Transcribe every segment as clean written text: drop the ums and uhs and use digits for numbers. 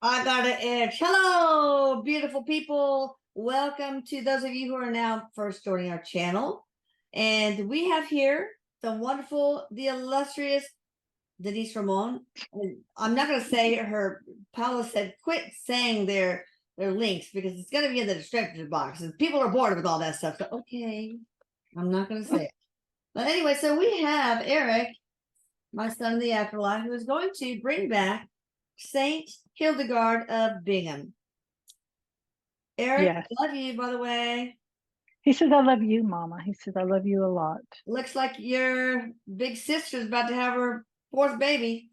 I got an itch. Hello, beautiful people. Welcome to those of you who are now first joining our channel. And we have here the wonderful, the illustrious Denise Ramon. And I'm not going to say her, Paula said, quit saying their links because it's going to be in the description box. And people are bored with all that stuff. So, okay, I'm not going to say it. But anyway, so we have Erik, my son in the afterlife, who is going to bring back Saint Hildegard of Bingen. Erik, Yes. love you, by the way. He says, I love you, Mama. He says, I love you a lot. Looks like your big sister's about to have her fourth baby.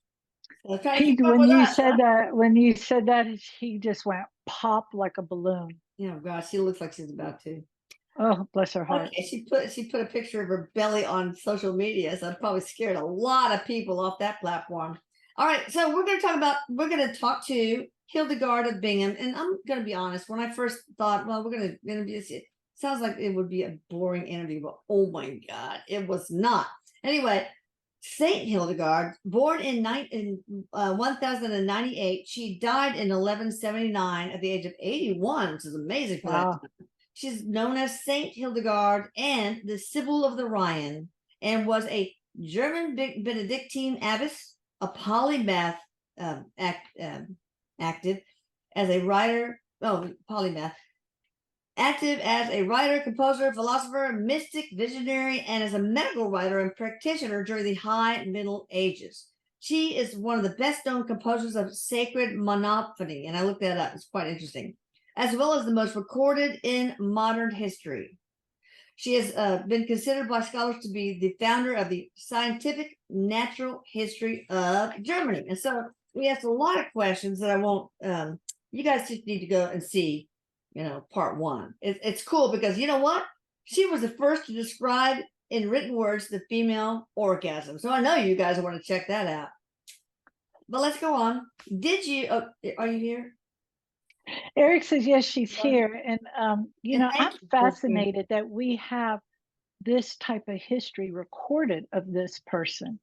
So try to He, keep up with us, huh? when you said that, he just went pop like a balloon. Oh gosh, she looks like she's about to. Oh, bless her heart. Okay, she put a picture of her belly on social media, so it probably scared a lot of people off that platform. All right, so we're going to talk to Hildegard of Bingen, and I'm going to be honest. When I first thought, well, we're going to interview this, it sounds like it would be a boring interview, but oh my god, it was not. Anyway, Saint Hildegard, born in 1098, she died in 1179 at the age of 81, which is amazing for that Wow. time. She's known as Saint Hildegard and the Sibyl of the Rhine, and was a German Benedictine abbess, a polymath, active as a writer. Oh, polymath. Active as a writer, composer, philosopher, mystic, visionary, and as a medical writer and practitioner during the High Middle Ages. She is one of the best known composers of sacred monophony, and I looked that up. It's quite interesting, as well as the most recorded in modern history. She has been considered by scholars to be the founder of the scientific natural history of Germany. And so we asked a lot of questions that I won't, you guys just need to go and see, part one. It's cool because you know what? She was the first to describe in written words the female orgasm. So I know you guys want to check that out. But let's go on. Are you here? Erik says, yes, she's here. And, And I'm thank you for fascinated that we have this type of history recorded of this person.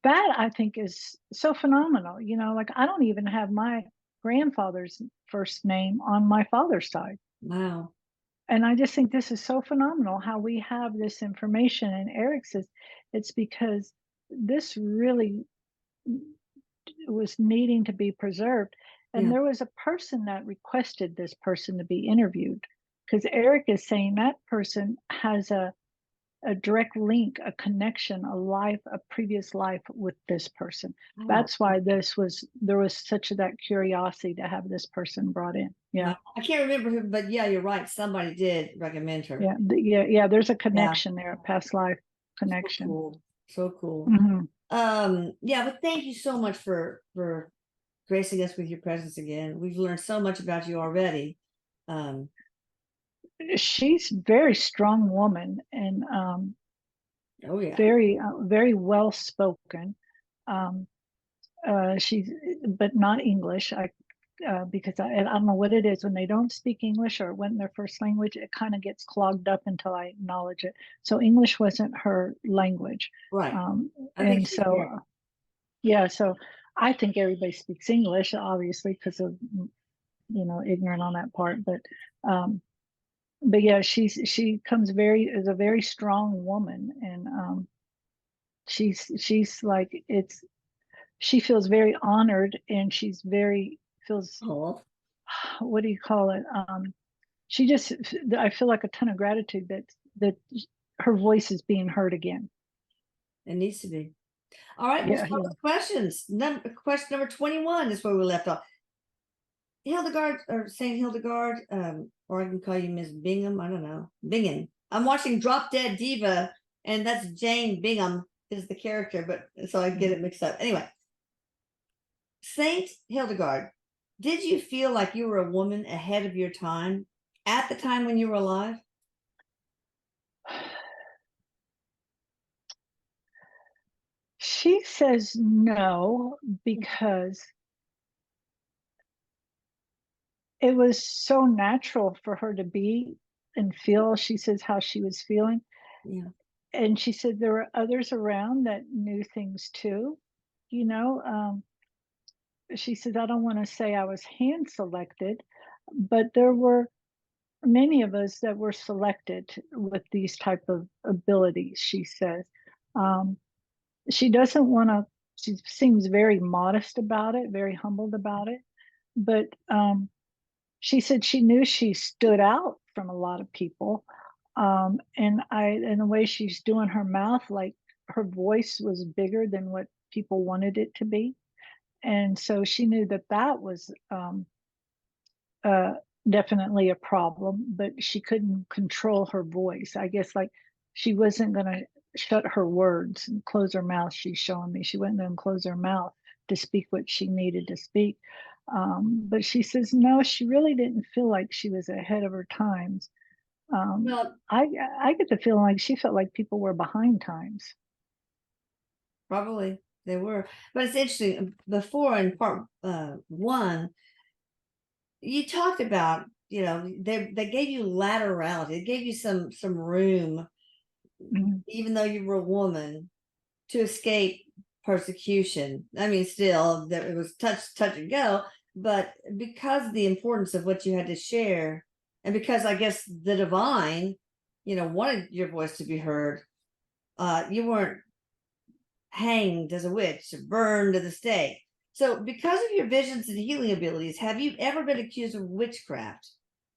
That I think is so phenomenal. Like I don't even have my grandfather's first name on my father's side. Wow. And I just think this is so phenomenal how we have this information. And Erik says it's because this really was needing to be preserved. And Yeah. there was a person that requested this person to be interviewed because Erik is saying that person has a direct link, a connection, a previous life with this person. Wow. That's why there was such that curiosity to have this person brought in. Yeah. I can't remember who, but yeah, you're right. Somebody did recommend her. Yeah. Yeah. There's a Yeah. connection there, a past life So connection. cool. So cool. Mm-hmm. Yeah, but thank you so much for gracing us with your presence again. We've learned so much about you already. She's a very strong woman and Oh yeah. very well spoken. She's but not English. Because I don't know what it is when they don't speak English or when their first language, it kind of gets clogged up until I acknowledge it. So English wasn't her language. Right. And so, yeah, so I think everybody speaks English, obviously, because of, ignorant on that part. But yeah, she comes is a very strong woman. And she's like, she feels very honored and feels, Oh, what do you call it? I feel like a ton of gratitude that her voice is being heard again. it needs to be. All right, we'll Yeah, start with questions. Question number 21 is where we left off. Hildegard, or Saint Hildegard, or I can call you Miss Bingham. I don't know. Bingen. I'm watching Drop Dead Diva, and that's Jane Bingham is the character, but so I get it mixed up. Anyway, Saint Hildegard, did you feel like you were a woman ahead of your time at the time when you were alive? she says no because it was so natural for her to be and feel. She says how she was feeling. Yeah. And she said there were others around that knew things too, you know. she says, I don't want to say I was hand selected, but there were many of us that were selected with these type of abilities, she says. Um, she doesn't want to, she seems very modest about it, very humbled about it. But she said she knew she stood out from a lot of people. And the way she's doing her mouth, like her voice was bigger than what people wanted it to be. And so she knew that that was uh, definitely a problem, but she couldn't control her voice. I guess like she wasn't going to shut her words and close her mouth. She's showing me she wasn't going to close her mouth to speak what she needed to speak. But she says no, she really didn't feel like she was ahead of her times. Um, Well, I I get the feeling like she felt like people were behind times. probably they were, but it's interesting. Before in part one, you talked about, they gave you laterality. They gave you some room, Mhm. even though you were a woman, to escape persecution. I mean, still, that it was touch and go, but because of the importance of what you had to share, and because I guess the divine, wanted your voice to be heard, you weren't hanged as a witch, burned to the stake. So, because of your visions and healing abilities, have you ever been accused of witchcraft?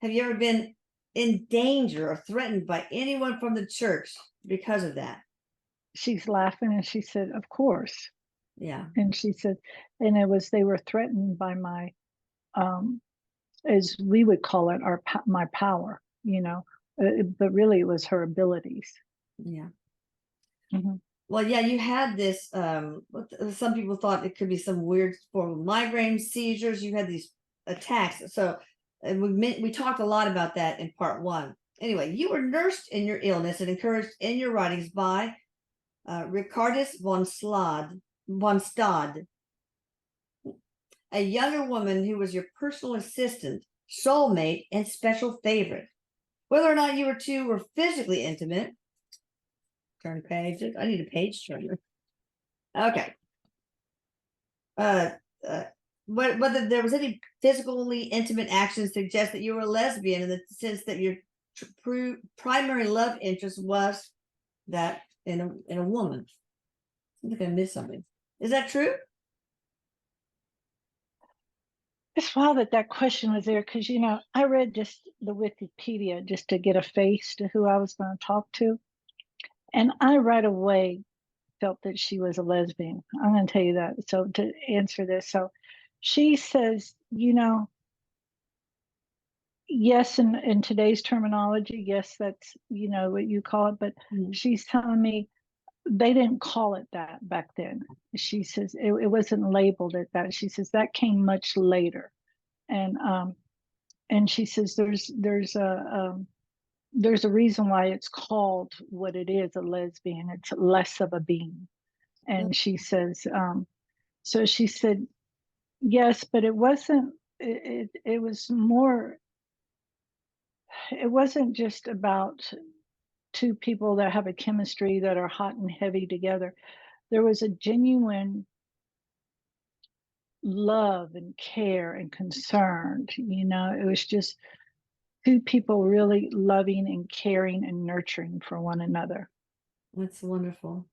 Have you ever been in danger or threatened by anyone from the church because of that? She's laughing and she said, "Of course." Yeah. And she said, and it was they were threatened by my um, as we would call it, my power, but really it was her abilities. Yeah. Mhm. Well, yeah, you had this. Some people thought it could be some weird form of migraine seizures. You had these attacks. So we talked a lot about that in part one. Anyway, you were nursed in your illness and encouraged in your writings by Ricardus von Stade, a younger woman who was your personal assistant, soulmate, and special favorite. Whether or not you were two were physically intimate. Turn pages. I need a page turner. Okay. uh, uh whether there was any physically intimate action suggest that you were a lesbian in the sense that your primary love interest was that in a woman. I think I missed something. Is that true? It's wild that that question was there because, I read just the Wikipedia just to get a face to who I was going to talk to. And I right away felt that she was a lesbian. I'm going to tell you that. So to answer this, so she says, yes, in today's terminology, yes, that's, what you call it. But Mhm. she's telling me they didn't call it that back then. She says it wasn't labeled at that. She says that came much later. And she says there's a reason why it's called what it is, a lesbian. It's less of a being. And she says, so she said, yes, but it wasn't, it was more, it wasn't just about two people that have a chemistry that are hot and heavy together. There was a genuine love and care and concern. It was just two people really loving and caring and nurturing for one another. That's wonderful.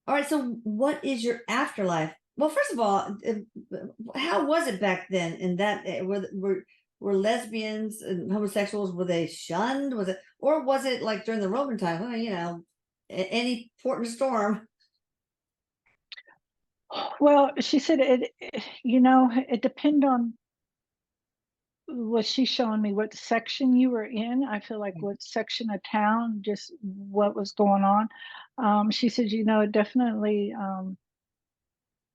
All right, so what is your afterlife? Well, first of all, how was it back then? In that were lesbians and homosexuals, were they shunned? Was it, or was it like during the Roman time? Well, any port in a storm. Well, she said it depended on what she's showing me what section you were in. I feel like what section of town, just what was going on. She said, it definitely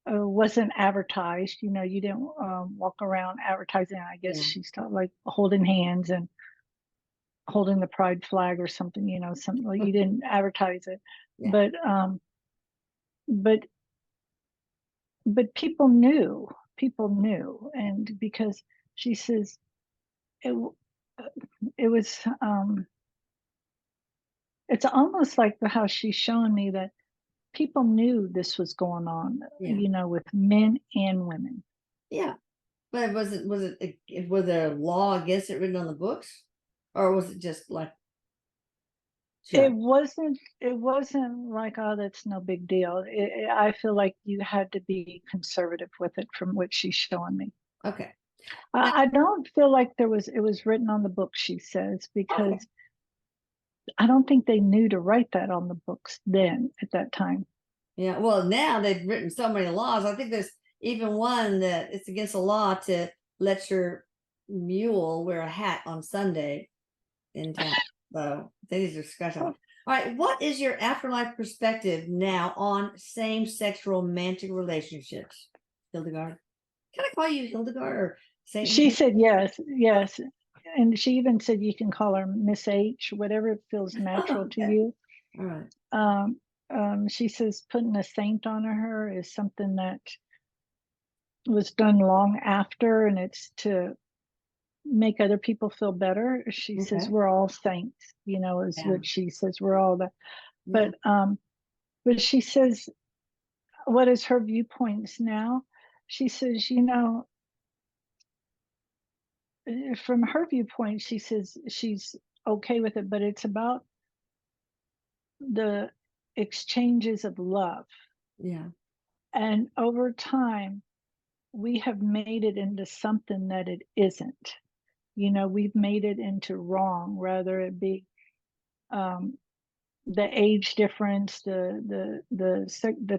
wasn't advertised. You didn't walk around advertising. I guess Yeah, she's taught like holding hands and holding the pride flag or something. Something like you didn't advertise it, yeah. but but but people knew, and because she says it it was it's almost like how she's showing me that people knew this was going on, Yeah. you know, with men and women. Yeah. But was there a law against it written on the books? Or was it just like It junk? wasn't like, oh, that's no big deal. I feel like you had to be conservative with it from what she's showing me. Okay. I don't feel like it was written on the book, she says, Okay. because I don't think they knew to write that on the books then at that time. Yeah. Well, now they've written so many laws. I think there's even one that it's against the law to let your mule wear a hat on Sunday in town. So these are discussion. All right. What is your afterlife perspective now on same-sex romantic relationships? Hildegard. Can I call you Hildegard or Saint? She said yes, yes. And she even said you can call her Miss H, whatever feels natural to Okay. you. All right. She says putting a saint on her is something that was done long after, and it's to make other people feel better. She says Okay. we're all saints, you know, is Yeah. what she says. We're all that. Yeah. But she says, what is her viewpoints now? She says, you know, from her viewpoint, she says she's okay with it, but it's about the exchanges of love. Yeah. And over time, we have made it into something that it isn't. You know, we've made it into wrong, rather it be um, the age difference, the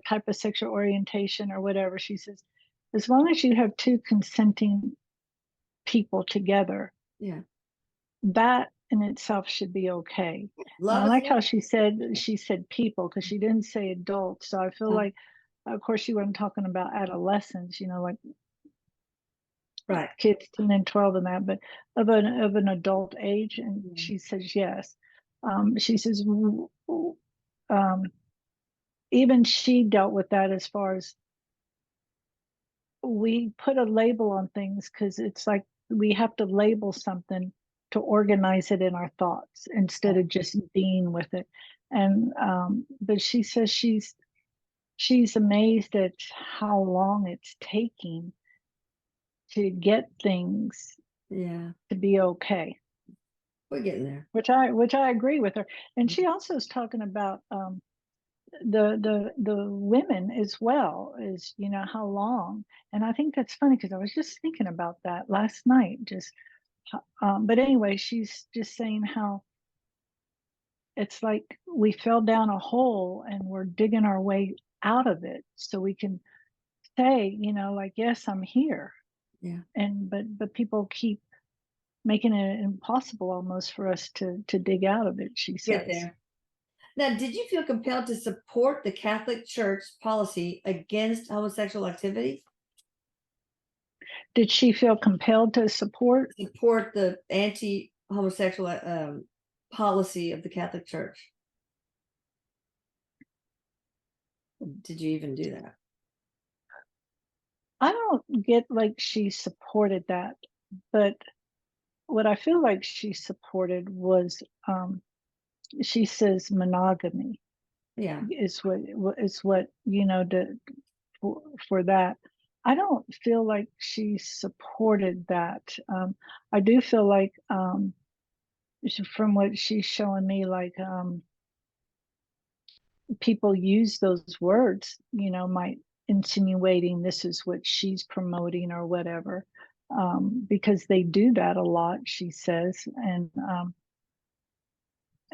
type of sexual orientation or whatever. She says, as long as you have two consenting people together, Yeah. that in itself should be okay. And I Love is like how love. she said people, because she didn't say adults. So I feel Uh, like, of course, she wasn't talking about adolescents, you know, like right. kids 10 and 12 and that, but of an adult age. And Yeah. she says yes. She says um, even she dealt with that, as far as we put a label on things because it's like we have to label something to organize it in our thoughts instead of just being with it. And but she says she's amazed at how long it's taking to get things Yeah. to be okay, We're getting there. which I agree with her. And she also is talking about the women as well, is, you know, how long. And I think that's funny because I was just thinking about that last night, just but anyway, she's just saying how it's like we fell down a hole and we're digging our way out of it so we can say, you know, like, yes, I'm here. Yeah. And but people keep making it impossible almost for us to dig out of it, she Get says. there. Now, did you feel compelled to support the Catholic Church policy against homosexual activity? Did she feel compelled to support? Support the anti-homosexual policy of the Catholic Church? Did you even do that? I don't get like she supported that, but what I feel like she supported was, she says monogamy Yeah. is what, you know, for that. I don't feel like she supported that. I do feel like, from what she's showing me, like, people use those words, you know, might insinuating this is what she's promoting or whatever, because they do that a lot, she says, and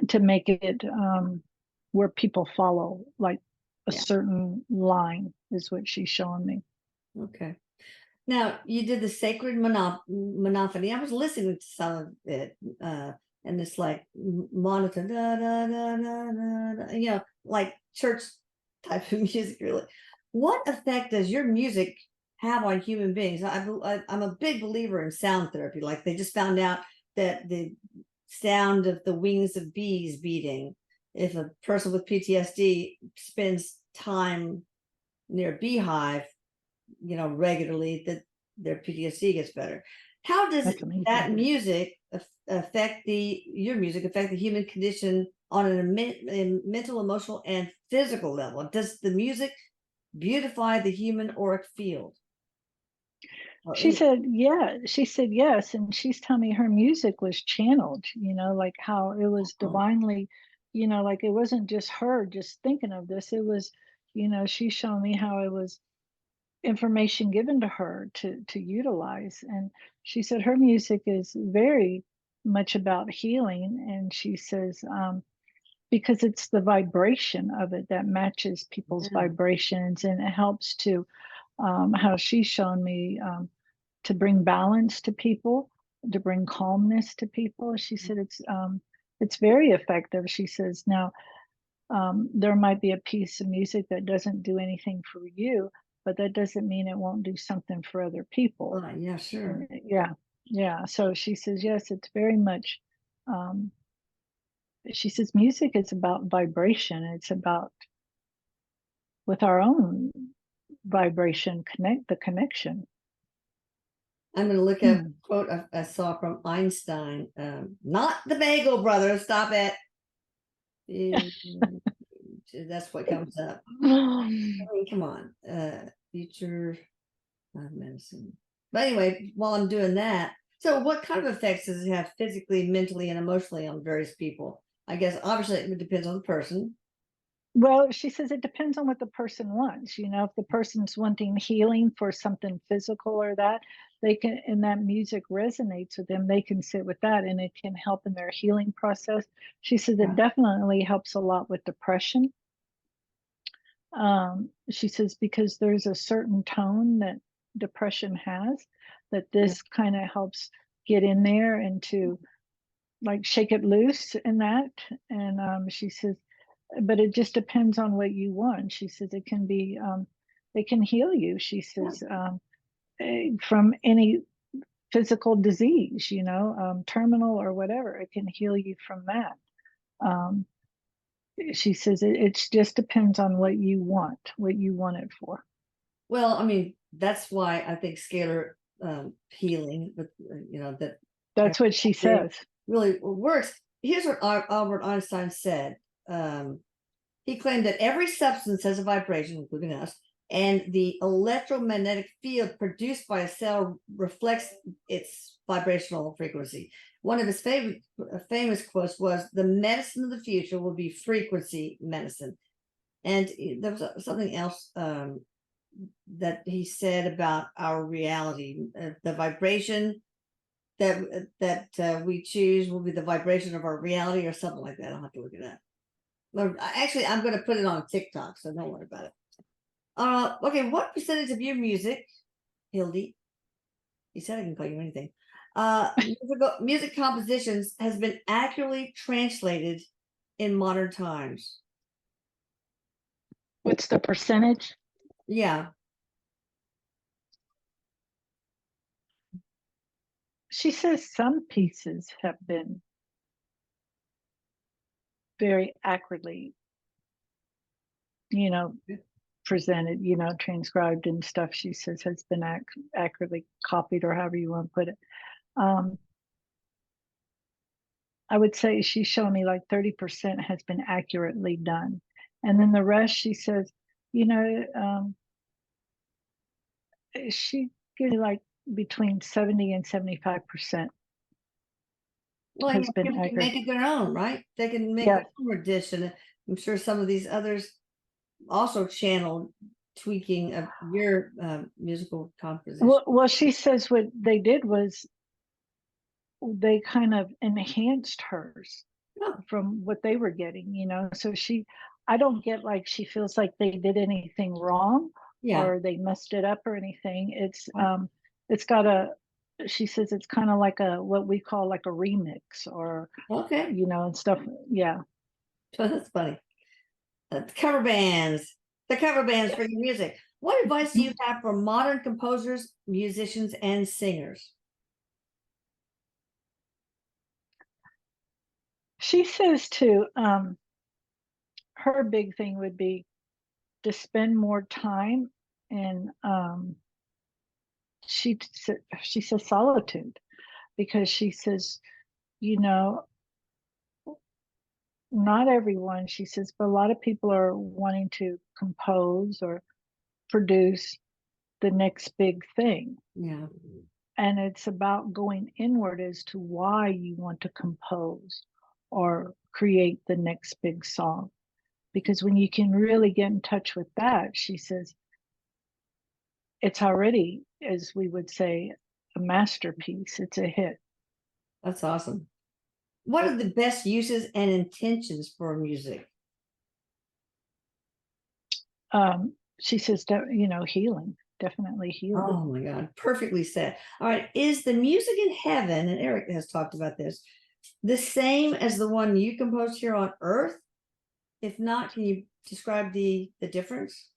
to make it where people follow like a Yeah. certain line is what she's showing me. Okay. Now, you did the sacred monophony. I was listening to some of it, and it's like monotone, da, da, da, da, da, da, you know, like church type of music, really. What effect does your music have on human beings? I'm a big believer in sound therapy. Like they just found out that the sound of the wings of bees beating, if a person with PTSD spends time near a beehive, you know, regularly, that their PTSD gets better. How does That's amazing. that music affect your music affect the human condition on a mental, emotional, and physical level? Does the music beautify the human auric field? She said, yeah, she said yes. And she's telling me her music was channeled, like how it was Oh, divinely, like it wasn't just her just thinking of this. It was, she's showing me how it was information given to her to utilize. And she said her music is very much about healing. And she says, because it's the vibration of it that matches people's yeah. vibrations, and it helps to how she's shown me to bring balance to people, to bring calmness to people. She said it's very effective. She says now there might be a piece of music that doesn't do anything for you, but that doesn't mean it won't do something for other people. Yeah, sure. Yeah, yeah. So she says yes, it's very much. Um, she says music is about vibration. It's about with our own vibration connect the connection. I'm going to look up a Hmm. quote I saw from Einstein. Not the Bagel Brothers. Stop it. That's what comes up. I mean, come on. Future of medicine. But anyway, while I'm doing that, so what kind of effects does it have physically, mentally, and emotionally on various people? I guess obviously it depends on the person. Well, she says it depends on what the person wants. If the person's wanting healing for something physical or that, they can, and that music resonates with them, they can sit with that and it can help in their healing process. She says it Yeah. definitely helps a lot with depression. She says because there's a certain tone that depression has, that Yeah. this kind of helps get in there and to like shake it loose in that. And she says, but it just depends on what you want. She says it can be, it can heal you. She Yeah. says from any physical disease, terminal or whatever, it can heal you from that. Um, she says it just depends on what you want it for. Well, I mean, that's why I think scalar healing, but that That's what she they says. really works. Here's what Albert Einstein said. Um, He claimed that every substance has a vibration, including us, and the electromagnetic field produced by a cell reflects its vibrational frequency. One of his famous quotes was, "The medicine of the future will be frequency medicine." And there was something else that he said about our reality. The vibration that we choose will be the vibration of our reality, or something like that. I'll have to look it up. Actually, I'm going to put it on TikTok, so don't worry about it. Okay, what percentage of your music, Hildy? You said I can call you anything. Music compositions has been accurately translated in modern times. What's the percentage? Yeah. She says some pieces have been very accurately, you know, presented, transcribed and stuff. She says has been accurately copied, or however you want to put it. Um, I would say she's showing me like 30% has been accurately done. And then the rest, she says, you know, she gives me like between 70 and 75% Well, has been people can accurate. make it their own, right? They can make Yeah. their own rendition. I'm sure some of these others also channel tweaking of your musical composition. Well, she says what they did was they kind of enhanced hers Oh, from what they were getting, So I don't get like she feels like they did anything wrong yeah. or they messed it up or anything. It's got a, she says it's kind of like a, what we call like a remix or, Okay. and stuff. Yeah. That's funny. Cover bands, the cover bands for your music. What advice do you have for modern composers, musicians, and singers? She says to, her big thing would be to spend more time in, she says solitude, because she says, you know, not everyone, she says, but a lot of people are wanting to compose or produce the next big thing. Yeah. And it's about going inward as to why you want to compose or create the next big song. Because when you can really get in touch with that, she says, it's already, as we would say, a masterpiece. It's a hit. That's awesome. What are the best uses and intentions for music? She says, healing, definitely healing. Oh my God, perfectly said. All right. Is the music in heaven, and Erik has talked about this, the same as the one you composed here on earth? If not, can you describe the difference?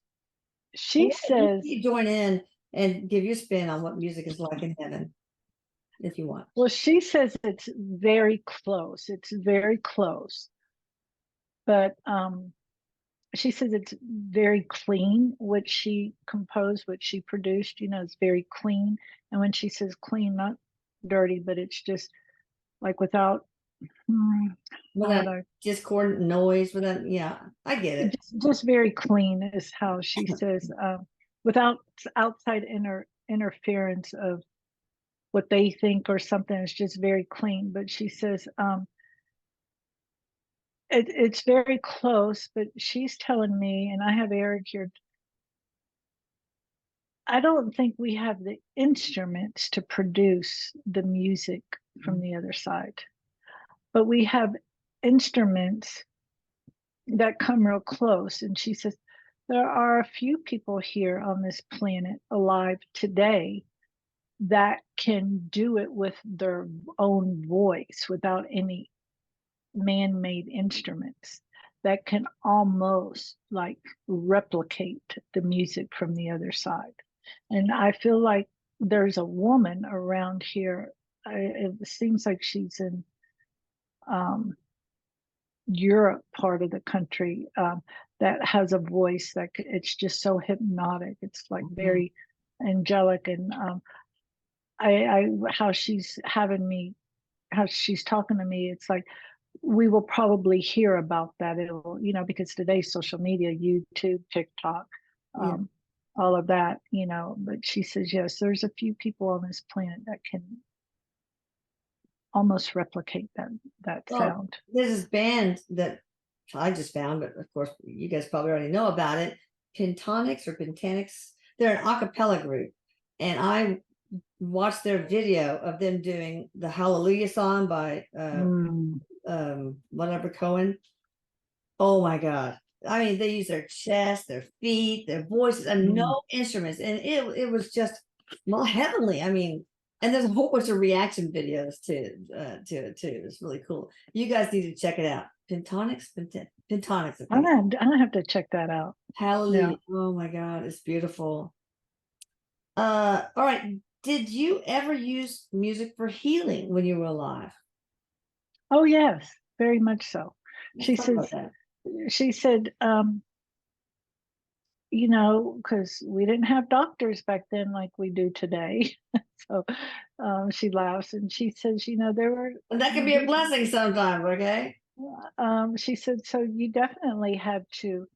She says, You join in and give your spin on what music is like in heaven, if you want. well, she says it's very close. It's very close. But she says it's very clean, what she composed, what she produced, is very clean. And when she says clean, not dirty, but it's just like without, Without discordant noise, without, yeah, I get it. just very clean is how she says, without outside interference of what they think or something. It's just very clean. But she says, it's very close, but she's telling me, and I have Erik here, I don't think we have the instruments to produce the music from the other side, but we have instruments that come real close. And she says, there are a few people here on this planet alive today that can do it with their own voice without any man-made instruments, that can almost like replicate the music from the other side. And I feel like there's a woman around here. It seems like she's in Europe part of the country, that has a voice that it's just so hypnotic. It's like very angelic. And how she's having me, how she's talking to me, it's like we will probably hear about that. It'll, because today's social media, YouTube, TikTok, Yeah. all of that, but she says, yes, there's a few people on this planet that can almost replicate that Well, sound. there's this band that I just found, but of course you guys probably already know about it. Pentonics or Pentanics. They're an a cappella group. And I watched their video of them doing the Hallelujah song by whatever Cohen. Oh my God. I mean, they use their chest, their feet, their voices, and no instruments. And it was just heavenly. I mean, and there's a whole bunch of reaction videos to it too. It's really cool. You guys need to check it out. Pentonics. I don't have to check that out. Hallelujah. Yeah. Oh my God, it's beautiful. All right. Did you ever use music for healing when you were alive? Oh yes, very much so. Let's She said, because we didn't have doctors back then like we do today. So she laughs and she says, there were. And that can be a blessing sometimes, okay? She said, so you definitely had to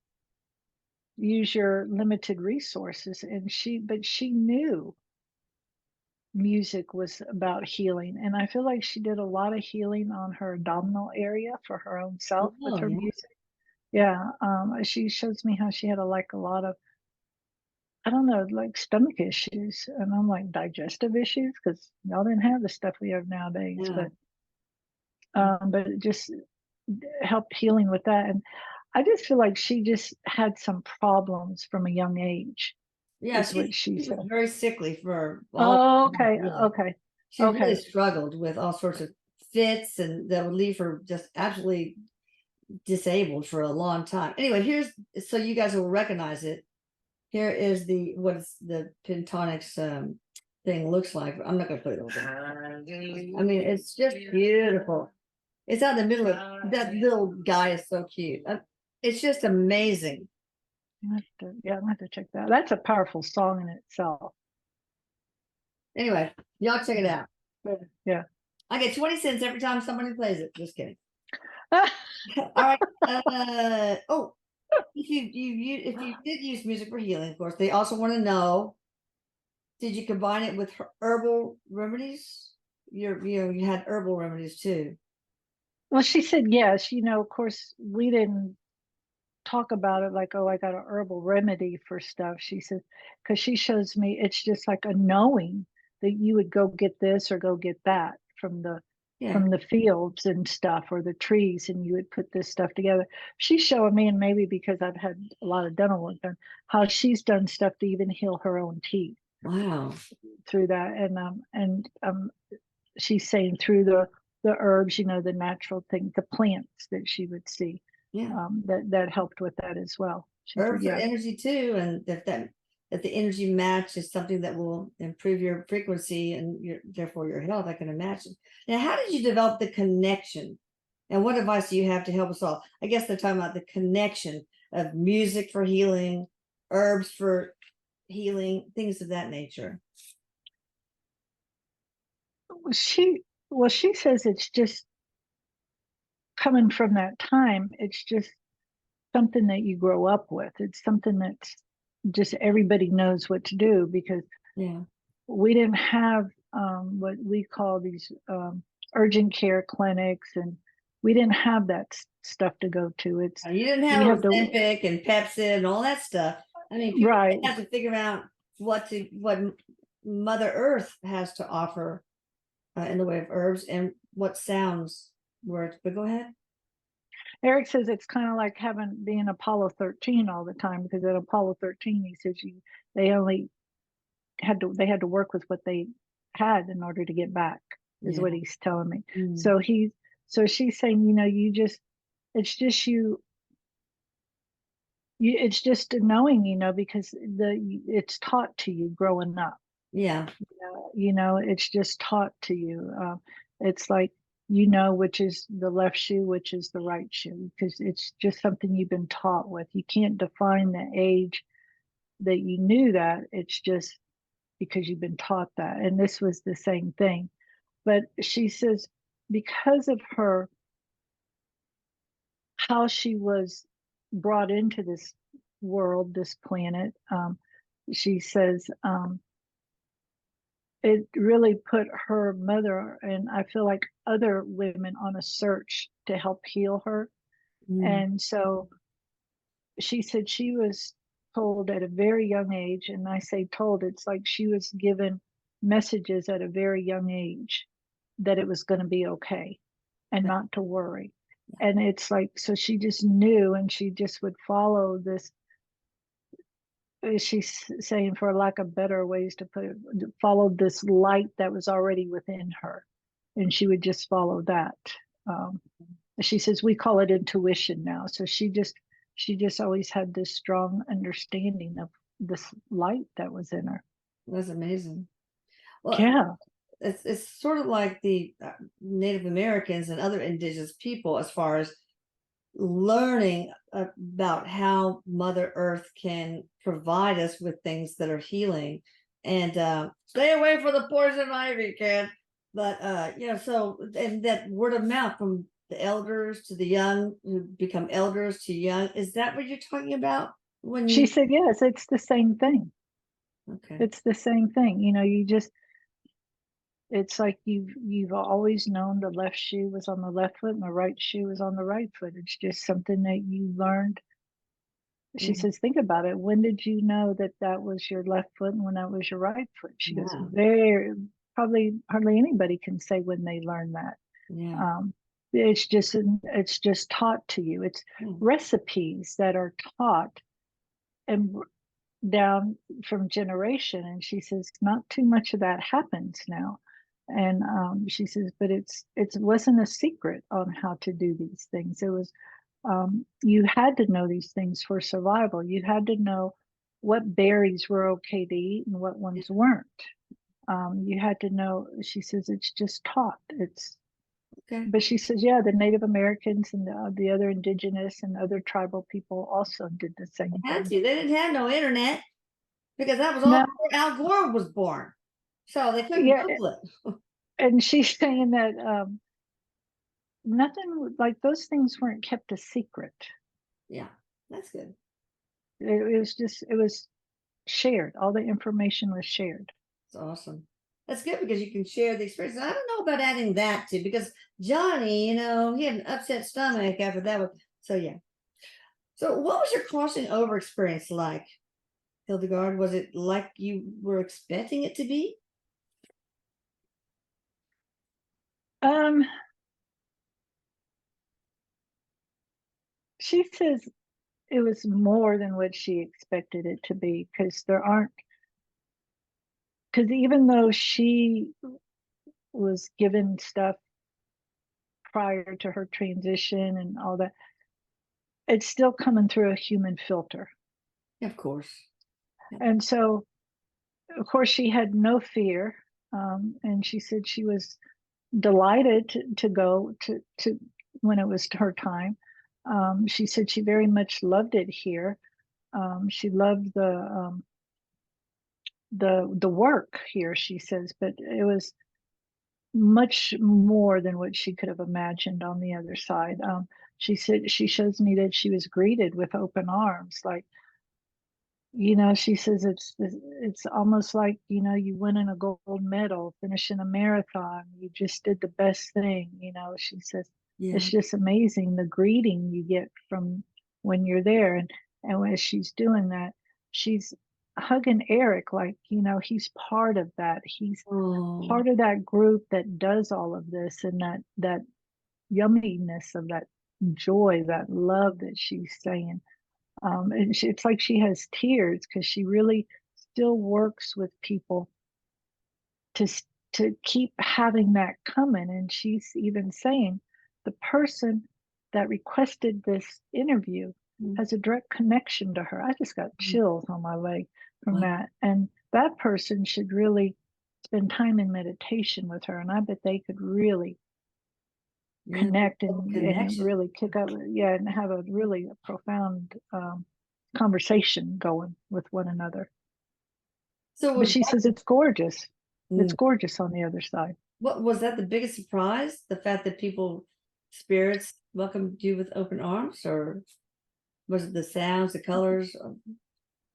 use your limited resources. But she knew music was about healing. And I feel like she did a lot of healing on her abdominal area for her own self with her music. Yeah. She shows me how she had a lot of, I don't know, like stomach issues. And I'm like, digestive issues, because y'all didn't have the stuff we have nowadays. Yeah. But it just helped healing with that. And I just feel like she just had some problems from a young age. Yeah, she was very sickly for all. Okay. She really struggled with all sorts of fits, and that would leave her just absolutely disabled for a long time. Anyway, so you guys will recognize it. Here is what's the Pentonics thing looks like. I'm not gonna play it over. I mean, it's just beautiful. It's out in the middle of that little guy is so cute. It's just amazing. I'm gonna have to check that. That's a powerful song in itself. Anyway, y'all check it out. Yeah. I get 20 cents every time somebody plays it. Just kidding. All right. Oh, if you did use music for healing, of course, they also want to know, did you combine it with herbal remedies? You had herbal remedies too. Well, she said yes. Of course, we didn't talk about it like, oh, I got a herbal remedy for stuff. She said, because she shows me it's just like a knowing that you would go get this or go get that Yeah. from the fields and stuff or the trees, and you would put this stuff together. She's showing me, and maybe because I've had a lot of dental work done, how she's done stuff to even heal her own teeth Wow. through that. And she's saying through the herbs, the natural things, the plants that she would see, Yeah. that helped with that as well. She said, Herbs are yeah. energy too, and if the energy match is something that will improve your frequency and therefore your health, I can imagine. Now, how did you develop the connection? And what advice do you have to help us all? I guess they're talking about the connection of music for healing, herbs for healing, things of that nature. She says it's just coming from that time. It's just something that you grow up with. It's something that's just everybody knows what to do, because Yeah. we didn't have what we call these urgent care clinics, and we didn't have that stuff to go to. It's You didn't you have have to Ozempic and Pepsi and all that stuff. I mean, people right. have to figure out what Mother Earth has to offer in the way of herbs and what sounds work. But go ahead. Erik says it's kind of like being Apollo 13 all the time, because at Apollo 13 he says they only had to work with what they had in order to get back, is Yeah. what he's telling me. Mm. So she's saying, it's just it's just a knowing, because it's taught to you growing up. Yeah. It's just taught to you. It's like, which is the left shoe, which is the right shoe, because it's just something you've been taught with. You can't define the age that you knew that. It's just because you've been taught that. And this was the same thing. But she says, because of how she was brought into this world, this planet, she says, it really put her mother, and I feel like other women, on a search to help heal her. Mm. And so she said she was told at a very young age, and I say told, it's like she was given messages at a very young age that it was going to be okay and not to worry. And it's like, so she just knew, and she just would follow this. She's saying, for lack of better ways to put it, followed this light that was already within her, and she would just follow that. Um, she says we call it intuition now. So she just always had this strong understanding of this light that was in her. That's amazing. Well, Yeah. it's sort of like the Native Americans and other indigenous people, as far as learning about how Mother Earth can provide us with things that are healing. And stay away from the poison ivy, kid. But so, and that word of mouth from the elders to the young who become elders to young. Is that what you're talking about when She you? said, yes, it's the same thing. Okay. It's the same thing. It's like you've always known the left shoe was on the left foot and the right shoe was on the right foot. It's just something that you learned. She Yeah. says, think about it. When did you know that that was your left foot and when that was your right foot? She goes, Wow. very probably hardly anybody can say when they learn that. Yeah. It's just taught to you. It's recipes that are taught and down from generation. And she says, not too much of that happens now. And she says, but it wasn't a secret on how to do these things. It was, you had to know these things for survival. You had to know what berries were okay to eat and what ones weren't. You had to know. She says it's just taught. Okay. But she says, yeah, the Native Americans and the other indigenous and other tribal people also did the same Had thing. to. They didn't have no internet because that was all Now, before Al Gore was born. So they couldn't yeah, Google it. and she's saying that nothing like those things weren't kept a secret. Yeah, that's good. It was just, it was shared. All the information was shared. It's awesome. That's good because you can share the experience. And I don't know about adding that too, because Johnny, he had an upset stomach after that one. So yeah. So what was your crossing over experience like, Hildegard? Was it like you were expecting it to be? Um, she says it was more than what she expected it to be, because even though she was given stuff prior to her transition and all that, it's still coming through a human filter. Of course. And so, of course, she had no fear. And she said she was delighted to go to when it was her time. She said she very much loved it here. She loved the work here, she says, but it was much more than what she could have imagined on the other side. She said she shows me that she was greeted with open arms, like, she says it's almost like, you winning a gold medal, finishing a marathon. You just did the best thing. She says Yeah. it's just amazing the greeting you get from when you're there. And when she's doing that, she's hugging Erik like, he's part of that. He's Oh, part of that group that does all of this, and that yumminess of that joy, that love that she's saying. And it's like she has tears because she really still works with people to to keep having that coming. And she's even saying the person that requested this interview mm, has a direct connection to her. I just got mm. chills on my leg from Wow. that. And that person should really spend time in meditation with her. And I bet they could really Yeah. connect Total and connection. really kick up, yeah, and have a really profound conversation going with one another. So But was she that says it's gorgeous. It's mm, gorgeous on the other side. what was that the biggest surprise? The fact that spirits welcomed you with open arms, or was it the sounds, the colors,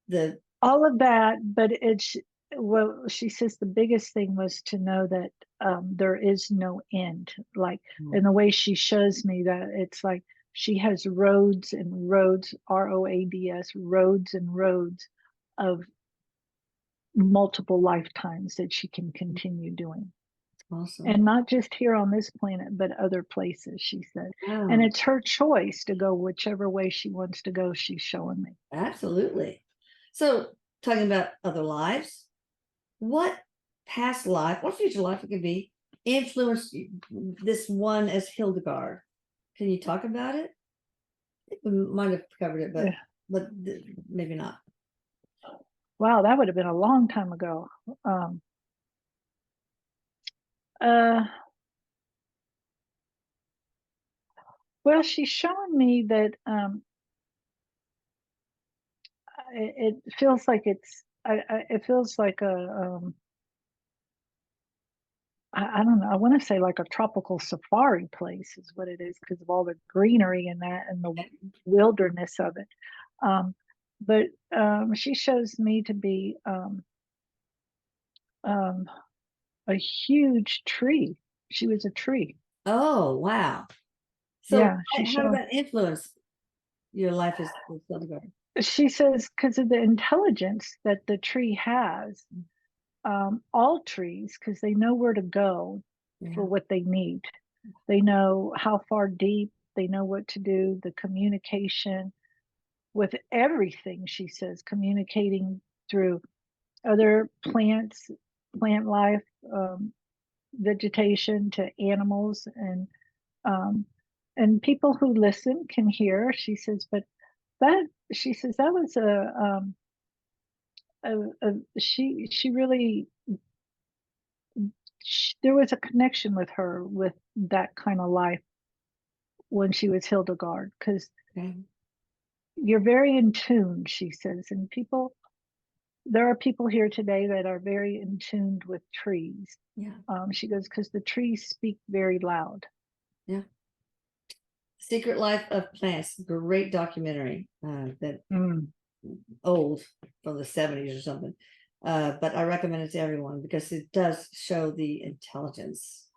the All of that, but it's, well, she says the biggest thing was to know that there is no end. Like, mm, in the way she shows me that, it's like she has roads and roads, ROADS, roads and roads of multiple lifetimes that she can continue doing. awesome. And not just here on this planet, but other places, she said. And Wow, it's her choice to go whichever way she wants to go, she's showing me. absolutely. So talking about other lives, what past life, what future life it could be, influenced this one as Hildegard? Can you talk about it? We might have covered it, Yeah. but maybe not. Wow, that would have been a long time ago. Uh, well, she's showing me that it feels like it feels like I don't know. I want to say like a tropical safari place is what it is because of all the greenery and that and the wilderness of it. Um, but she shows me to be um, a huge tree. She was a tree. Oh, wow. So Yeah, she how did showed. that influence your life as Hildegard? She says because of the intelligence that the tree has, all trees, because they know where to go for Yeah. what they need. They know how far deep, they know what to do, the communication with everything, she says, communicating through other plants, plant life, vegetation to animals, um, and people who listen can hear. She says, but that she says that was she really there was a connection with her with that kind of life when she was Hildegard, because Okay. you're very in tune, she says, and there are people here today that are very in tuned with trees. Yeah. She goes, because the trees speak very loud. Yeah. Secret Life of Plants, great documentary. That old, from the 70s or something. But I recommend it to everyone because it does show the intelligence.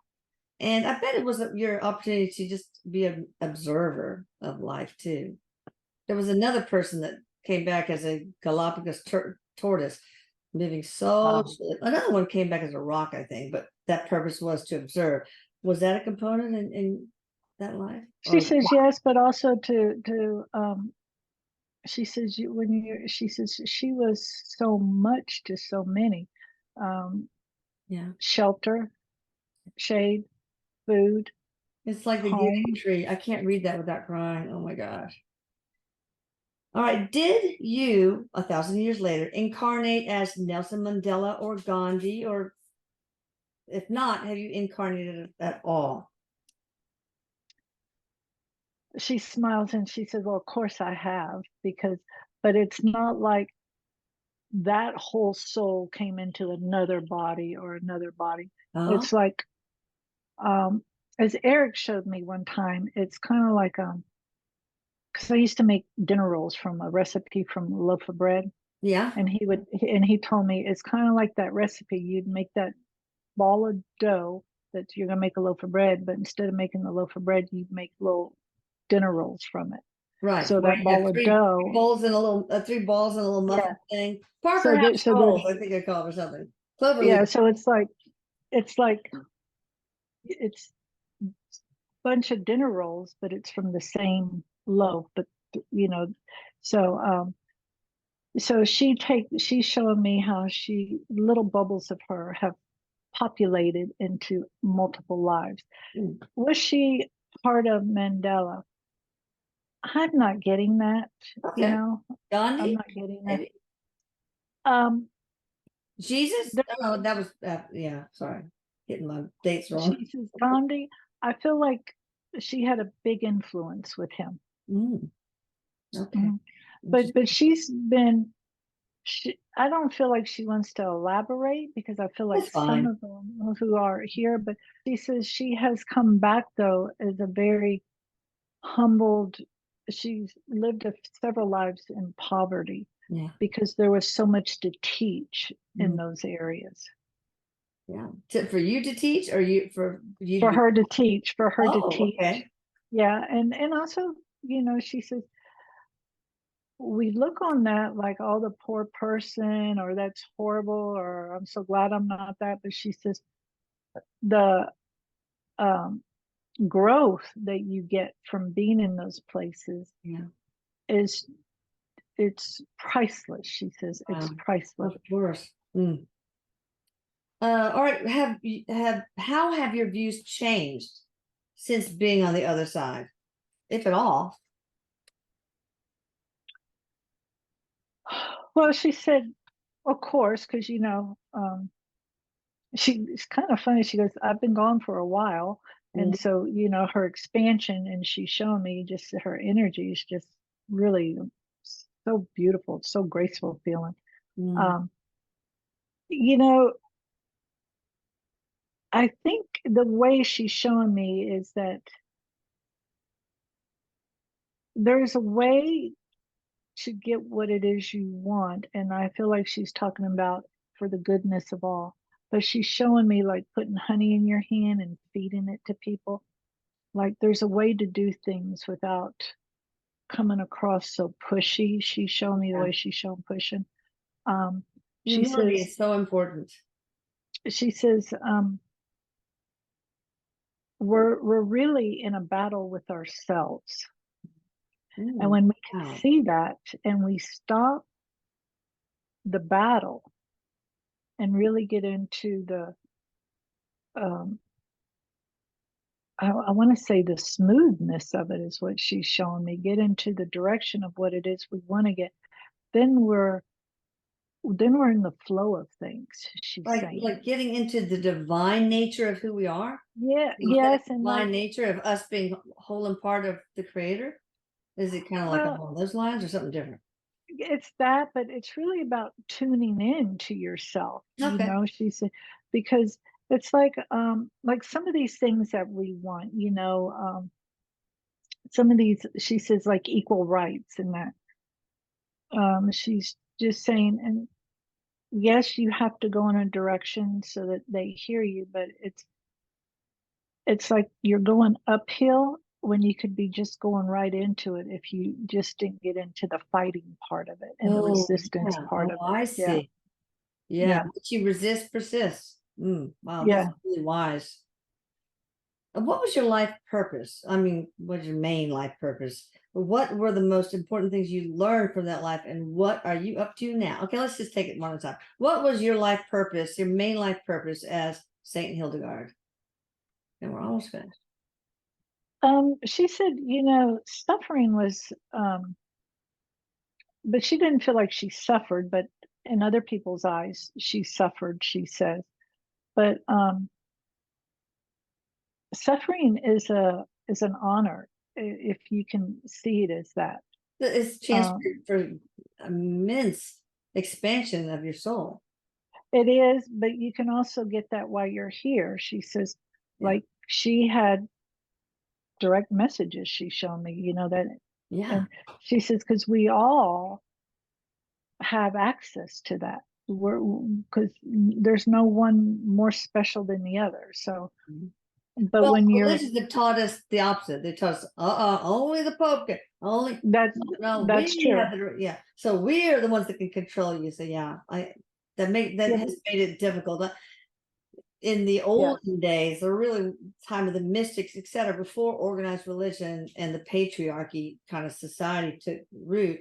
And I bet it was your opportunity to just be an observer of life too. There was another person that came back as a Galapagos tortoise, living so. Another one came back as a rock, I think, but that purpose was to observe. Was that a component in that life? She says yes, but also to she says she says she was so much to so many. Yeah. Shelter, shade, food. It's like the giving tree. I can't read that without crying. Oh my gosh. All right. Did you, 1,000 years later, incarnate as Nelson Mandela or Gandhi? Or if not, have you incarnated at all? She smiles and she says, well, of course I have, but it's not like that whole soul came into another body or another body. It's like, as Erik showed me one time, it's kind of like, because I used to make dinner rolls from a recipe from a loaf of bread. Yeah. And he told me it's kind of like that recipe. You'd make that ball of dough that you're going to make a loaf of bread, but instead of making the loaf of bread, you make little dinner rolls from it. Right. So that ball of dough. 3 balls and a little 3 balls and a little muffin thing. Parker House rolls, I think I call it, or something. Yeah. So it's like it's a bunch of dinner rolls, but it's from the same loaf. But so she's showing me how little bubbles of her have populated into multiple lives. Was she part of Mandela? I'm not getting that. Okay. Gandhi? I'm not getting that. Jesus? Oh, that was yeah, sorry. Getting my dates wrong. Jesus, Gandhi, I feel like she had a big influence with him. Okay. But I don't feel like she wants to elaborate because I feel like some of them who are here, but she says she has come back though as a very humbled. She's lived several lives in poverty because there was so much to teach in those areas. Yeah. For you to teach, or for her to teach, Okay. Yeah. And also, she says, we look on that like, oh, the poor person, or that's horrible, or I'm so glad I'm not that. But she says the growth that you get from being in those places it's priceless. She says it's priceless. Of course. All right. How have your views changed since being on the other side, if at all? Well, she said, of course, because she's kind of funny. She goes, I've been gone for a while. And so, her expansion, and she's showing me just her energy is just really so beautiful, so graceful feeling. I think the way she's showing me is that there's a way to get what it is you want. And I feel like she's talking about for the goodness of all. But she's showing me like putting honey in your hand and feeding it to people. Like there's a way to do things without coming across so pushy. She's showing me the way she's showing pushing. Humility is so important. She says, we're really in a battle with ourselves. And when we can see that and we stop the battle and really get into the I want to say the smoothness of it is what she's showing me. Get into the direction of what it is we want to get. Then we're in the flow of things. She's saying, like getting into the divine nature of who we are. Yeah. Yes. And divine nature of us being whole and part of the Creator. Is it kind of like along those lines, or something different? It's that, but it's really about tuning in to yourself. She said, because it's like some of these things that we want, some of these, she says, like equal rights and that. She's just saying, and yes, you have to go in a direction so that they hear you, but it's like you're going uphill when you could be just going right into it if you just didn't get into the fighting part of it and the Oh, resistance yeah. part Oh, of it. I Yeah, see. Yeah. yeah, What you resist persists. Wow, that's yeah. really wise. What was your life purpose? I mean, what's your main life purpose? What were the most important things you learned from that life, and what are you up to now? Okay, let's just take it one at a time. What was your life purpose, your main life purpose as Saint Hildegard? And we're almost finished. She said, suffering was, but she didn't feel like she suffered, but in other people's eyes, she suffered, she says. But suffering is an honor if you can see it as that. It's a chance Um, for immense expansion of your soul. it is, but you can also get that while you're here. She says, Yeah. like she had direct messages she's shown me, that, Yeah. and she says, because we all have access to that. We're because there's no one more special than the other. So, Mhm. but Well, when you're religions have taught us the opposite. They taught us, only the Pope can, only, that's no, that's we have true. the, yeah. So we are the ones that can control you. So yeah, that Yeah, has made it difficult. In the yeah. olden days, the really time of the mystics, etc., before organized religion and the patriarchy kind of society took root,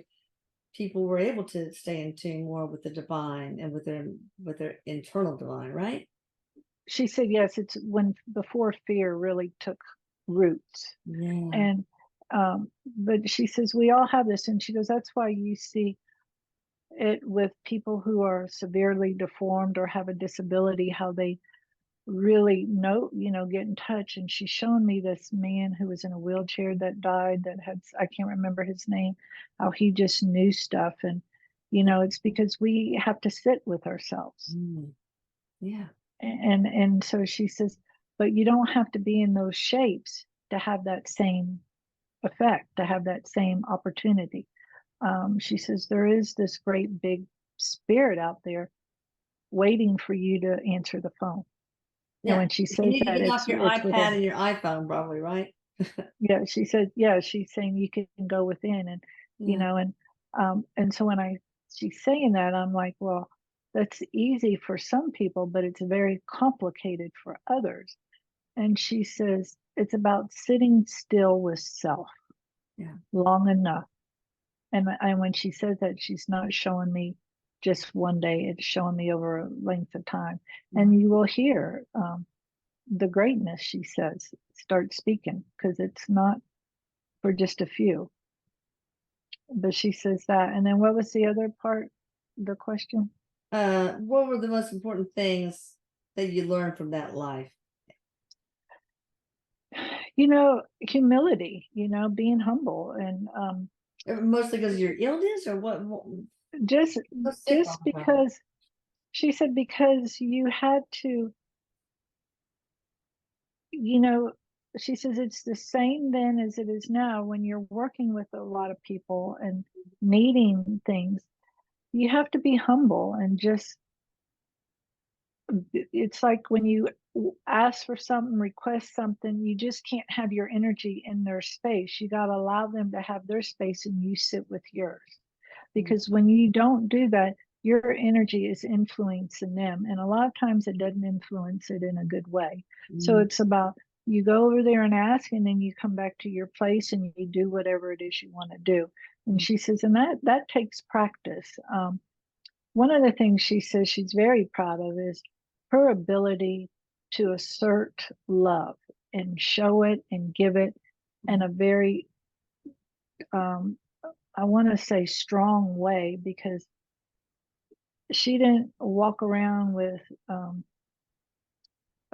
people were able to stay in tune more with the divine and with their internal divine, right? She said yes. It's when before fear really took roots, Yeah. and but she says we all have this, and she goes, that's why you see it with people who are severely deformed or have a disability, how they really know, get in touch. And she's shown me this man who was in a wheelchair that died, that had, I can't remember his name, how he just knew stuff. And, it's because we have to sit with ourselves. Mm, yeah. And so she says, but you don't have to be in those shapes to have that same effect, to have that same opportunity. She says, there is this great big spirit out there waiting for you to answer the phone. And Yeah. when she You says need to that, get off your it's iPad within. and your iPhone, probably, right? Yeah, she said, yeah, she's saying you can go within, and Yeah. and so when she's saying that, I'm like, well, that's easy for some people, but it's very complicated for others. And she says it's about sitting still with self Yeah. long enough. And when she says that, she's not showing me just one day; it's showing me over a length of time. Yeah. And you will hear the greatness, she says, start speaking, because it's not for just a few. But she says that. And then what was the other part, the question? What were the most important things that you learned from that life? Humility, being humble, and Mostly because of your illness, or what just so sick all just the time? because she said, because you had to, you know, she says it's the same then as it is now when you're working with a lot of people and needing things. You have to be humble and just, it's like when you ask for something, request something, you just can't have your energy in their space. You got to allow them to have their space and you sit with yours. Mm, Because when you don't do that, your energy is influencing them. And a lot of times it doesn't influence it in a good way. So mm, it's about you go over there and ask, and then you come back to your place and you do whatever it is you want to do. And mm. she says, and that takes practice. One of the things she says she's very proud of is her ability to assert love and show it and give it in a very, um, I want to say, strong way, because she didn't walk around with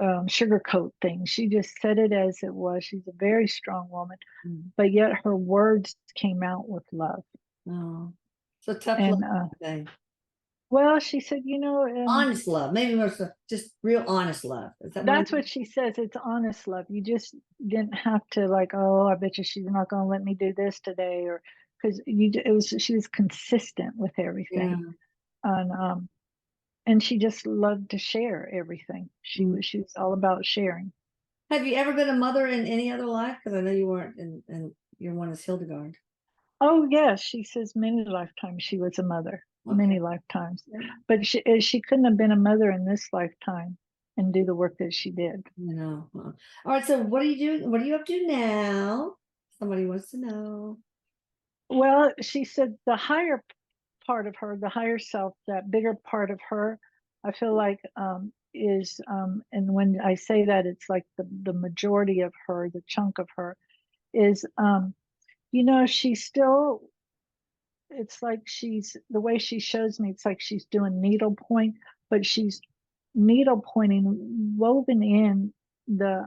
sugarcoat things. She just said it as it was. She's a very strong woman, Mm. but yet her words came out with love. Oh, so tough love And thing. Well, she said, Honest love, maybe more so just real honest love. Is that what it that's what is? she says. It's honest love. You just didn't have to like, oh, I bet you she's not going to let me do this today, or because she was consistent with Yeah. everything, and she just loved to share everything. Mm. She was all about sharing. Have you ever been a mother in any other life? Because I know you weren't, and your one is Hildegard. Oh yes, she says many lifetimes she was a mother, Okay. many lifetimes, Yeah. but she couldn't have been a mother in this lifetime and do the work that she did. You know. All right. So what are you doing? What are you up to now? Somebody wants to know. Well, she said the higher part of her, the higher self, that bigger part of her, I feel like is, and when I say that, it's like the majority of her, the chunk of her, is, she's still. It's like she's the way she shows me. It's like she's doing needlepoint, but she's needle pointing woven in the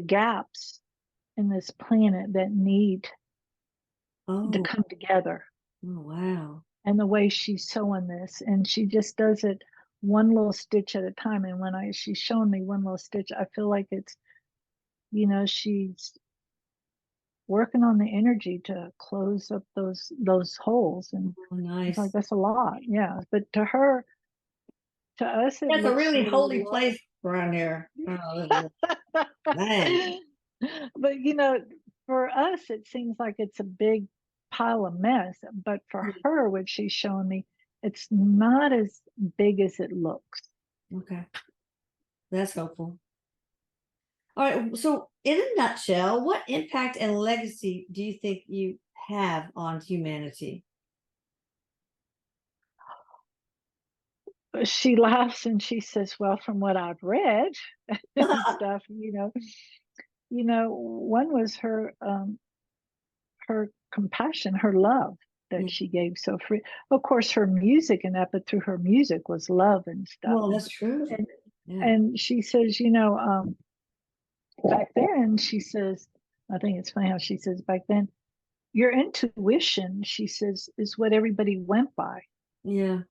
gaps in this planet that need to Oh, come together. oh wow. And the way she's sewing this, and she just does it one little stitch at a time. And when she's showing me one little stitch, I feel like it's, she's working on the energy to close up those holes. And Oh, it's like nice. that's a lot, yeah. But to her, to us, it That's a looks really really holy place around here. Man. but for us, it seems like it's a big pile of mess. But for her, what she's showing me, it's not as big as it looks. Okay. That's helpful. All right. So, in a nutshell, what impact and legacy do you think you have on humanity? She laughs and she says, "Well, from what I've read and stuff, one was her compassion, her love that she gave so free. Of course, her music and that, but through her music was love and stuff. Well, And that's true. and Yeah. and she says, back then, she says, I think it's funny how she says back then, your intuition, she says, is what everybody went by, Yeah.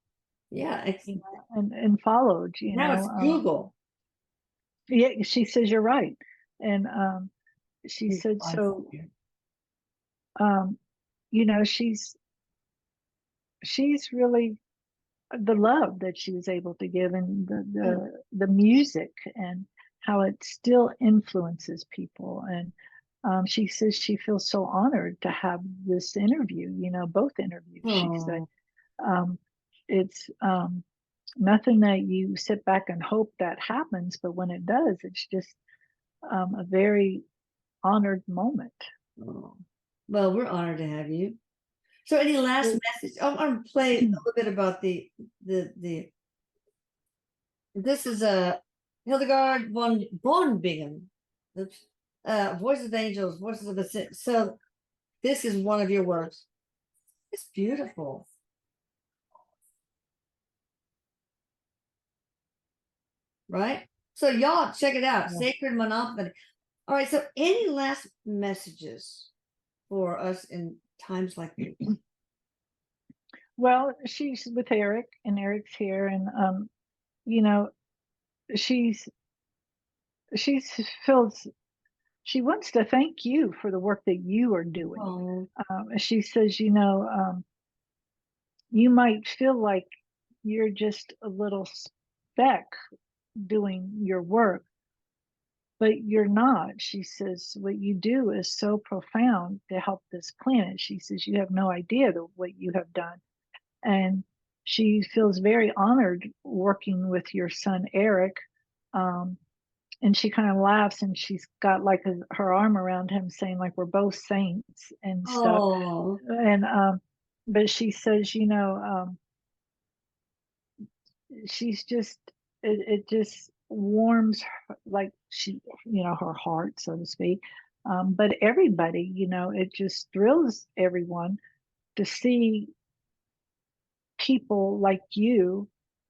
Yeah. and followed. Now it's Google. Yeah, she says you're right, and she Please said find so. something. Um, she's really the love that she was able to give, and Yeah. the music, and how it still influences people. And she says she feels so honored to have this interview. Both interviews. She said Oh, um, it's nothing that you sit back and hope that happens, but when it does, it's just a very honored moment. oh. Well, we're honored to have you. So, any last message? I'm going to play a little bit about the. This is a Hildegard von Bingen. Oops. Voice of Angels, Voices of the Sick. So, this is one of your works. It's beautiful, right? So, y'all check it out. Yeah. Sacred Monopoly. All right. So, any last messages for us in times like these? Well, she's with Erik, and Erik's here, and you know, she's she's feels she wants to thank you for the work that you are doing. Oh, She says, you might feel like you're just a little speck doing your work, but you're not. She says, what you do is so profound to help this planet. She says, you have no idea what you have done. And she feels very honored working with your son, Erik. Um, and she kind of laughs, and she's got like her arm around him, saying like we're both saints and stuff. oh, And but she says, she's just it just warms her, like she, her heart, so to speak. But everybody, it just thrills everyone to see people like you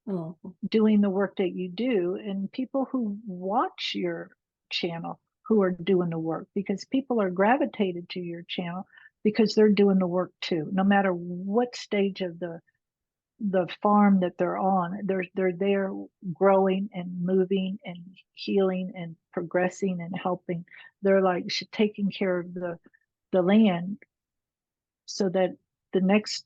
oh, doing the work that you do, and people who watch your channel who are doing the work, because people are gravitated to your channel because they're doing the work too, no matter what stage of the the farm that they're on. They're there growing and moving and healing and progressing and helping. They're like taking care of the land so that the next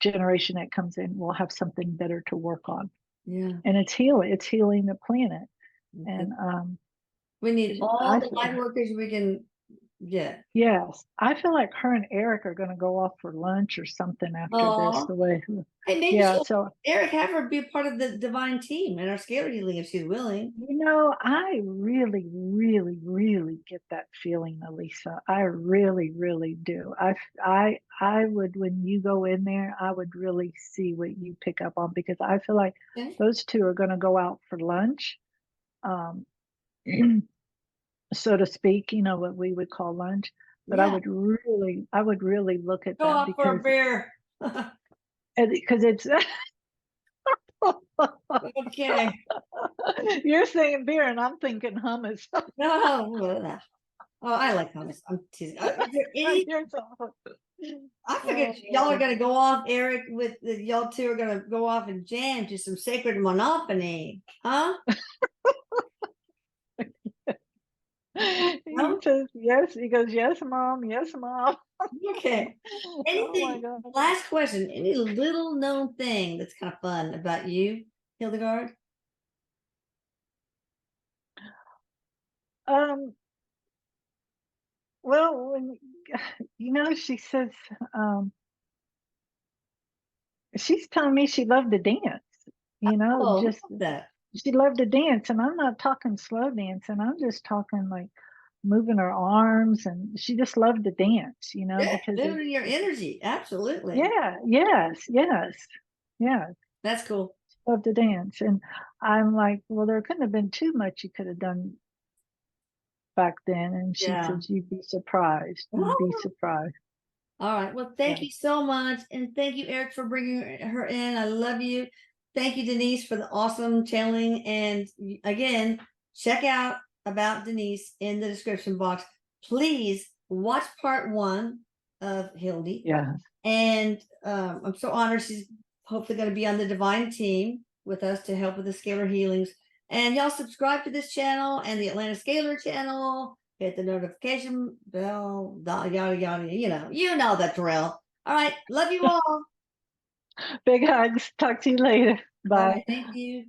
generation that comes in will have something better to work on. Yeah. And it's healing the planet. And we need all I the feel, light workers we can get. yes, I feel like her and Erik are going to go off for lunch or something after this. Oh, The way, hey, maybe yeah. she'll, So Erik, have her be a part of the divine team and our scalar healing if she's willing. I really, really, really get that feeling, Elisa. I really, really do. I would, when you go in there, I would really see what you pick up on, because I feel like Okay. those two are going to go out for lunch, so to speak. What we would call lunch. But Yeah. I would really look at Go that, out for a beer. because it's. Okay. You're saying beer, and I'm thinking hummus. No. Oh, I like hummus. I'm teasing. Is there any? I figured y'all are gonna go off, Erik. Y'all two are gonna go off and jam to some sacred monophony, huh? He says yes. He goes, yes, mom. Yes, mom. Okay. Oh my Anything? God. Last question. Any little known thing that's kind of fun about you, Hildegard? Well, when she says, she's telling me she loved to dance. Oh, Just love that. she loved to dance, and I'm not talking slow dancing. I'm just talking like moving her arms, and she just loved to dance. Yeah, Because living your energy. Absolutely. yes, That's cool. love to dance. And I'm like, well, there couldn't have been too much you could have done back then. And she Yeah. says, you'd be surprised. You'd be surprised. All right. Well, thank you so much. And thank you, Erik, for bringing her in. I love you. Thank you, Denise, for the awesome channeling. And again, check out about Denise in the description box. Please watch part 1 of Hildy. Yeah. And I'm so honored she's hopefully going to be on the divine team with us to help with the scalar healings. And y'all subscribe to this channel and the Atlanta Scalar channel. Hit the notification bell, yada, yada, you know the drill. All right. Love you all. Big hugs. Talk to you later. Bye. Thank you.